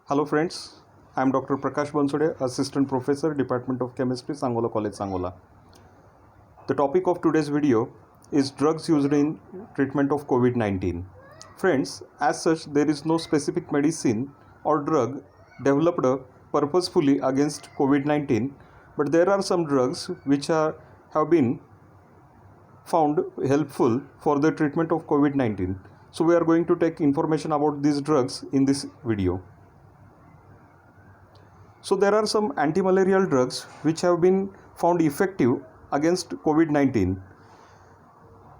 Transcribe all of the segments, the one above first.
Hello friends, I am Dr. Prakash Bansode, Assistant Professor, Department of Chemistry, Sangola College, Sangola. The topic of today's video is drugs used in treatment of COVID-19. Friends, as such, there is no specific medicine or drug developed purposefully against COVID-19, but there are some drugs which have been found helpful for the treatment of COVID-19. So we are going to take information about these drugs in this video. So there are some anti-malarial drugs which have been found effective against COVID-19.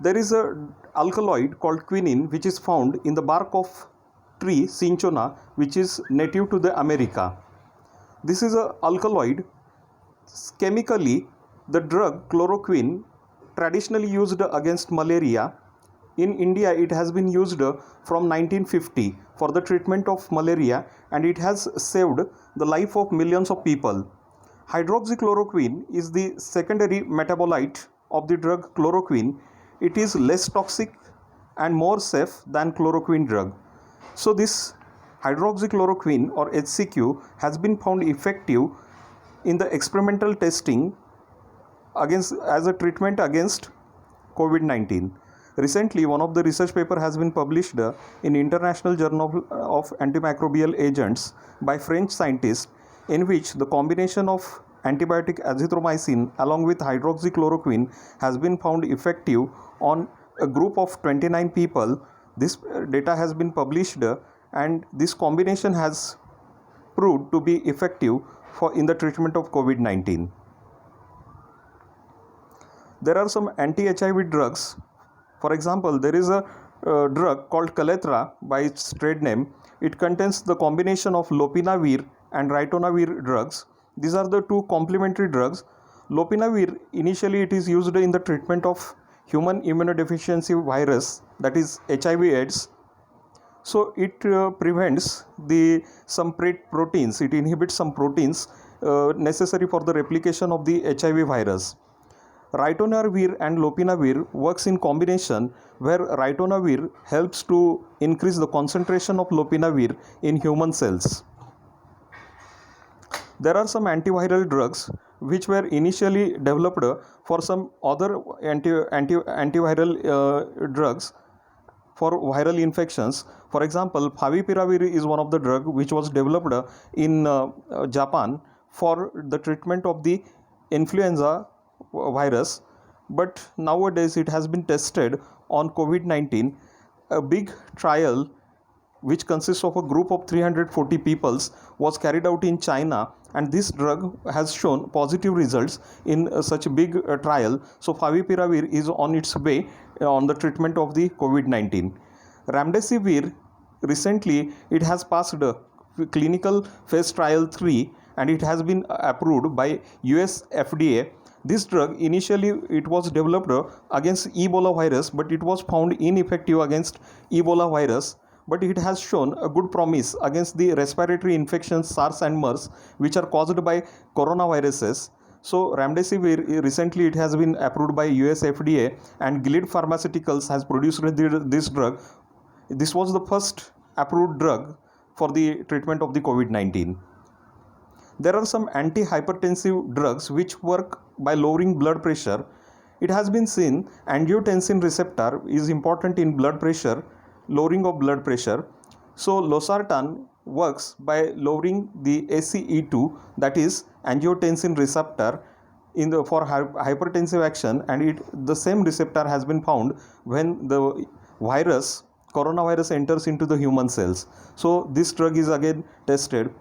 There is an alkaloid called quinine which is found in the bark of tree cinchona, which is native to the America. This is an alkaloid. Chemically, the drug chloroquine, traditionally used against malaria. In India, it has been used from 1950 for the treatment of malaria, and it has saved the life of millions of people. Hydroxychloroquine is the secondary metabolite of the drug chloroquine. It is less toxic and more safe than chloroquine drug. So this hydroxychloroquine or HCQ has been found effective in the experimental testing as a treatment against COVID-19. Recently, one of the research paper has been published in International Journal of Antimicrobial Agents by French scientists, in which the combination of antibiotic azithromycin along with hydroxychloroquine has been found effective on a group of 29 people. This data has been published, and this combination has proved to be effective in the treatment of COVID-19. There are some anti-HIV drugs. For example, there is a drug called Kaletra by its trade name. It contains the combination of lopinavir and ritonavir drugs. These are the two complementary drugs. Lopinavir, initially it is used in the treatment of human immunodeficiency virus, that is HIV/AIDS. So it prevents some proteins. It inhibits some proteins necessary for the replication of the HIV virus. Ritonavir and lopinavir works in combination, where ritonavir helps to increase the concentration of lopinavir in human cells. There are some antiviral drugs which were initially developed for some other antiviral drugs for viral infections. For example, favipiravir is one of the drugs which was developed in Japan for the treatment of the influenza virus, but nowadays it has been tested on COVID-19. A big trial which consists of a group of 340 people was carried out in China, and this drug has shown positive results in such a big trial. So favipiravir is on its way on the treatment of the COVID-19. Remdesivir, recently it has passed clinical phase trial 3 and it has been approved by US FDA. This drug, initially it was developed against Ebola virus, but it was found ineffective against Ebola virus. But it has shown a good promise against the respiratory infections SARS and MERS, which are caused by coronaviruses. So remdesivir, recently it has been approved by US FDA, and Gilead Pharmaceuticals has produced this drug. This was the first approved drug for the treatment of the COVID-19. There are some antihypertensive drugs which work by lowering blood pressure. It has been seen angiotensin receptor is important in blood pressure, lowering of blood pressure. So losartan works by lowering the ACE2, that is angiotensin receptor, for hypertensive action, and the same receptor has been found when the coronavirus enters into the human cells. So this drug is again tested.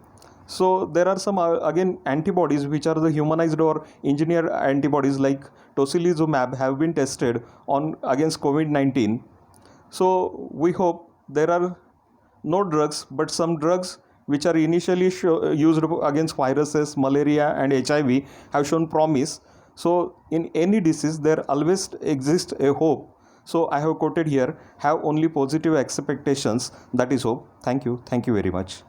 So there are some again antibodies which are the humanized or engineered antibodies like tocilizumab have been tested against COVID-19. So we hope there are no drugs, but some drugs which are initially used against viruses, malaria and HIV have shown promise. So in any disease there always exists a hope. So I have quoted here, have only positive expectations, that is hope. Thank you very much.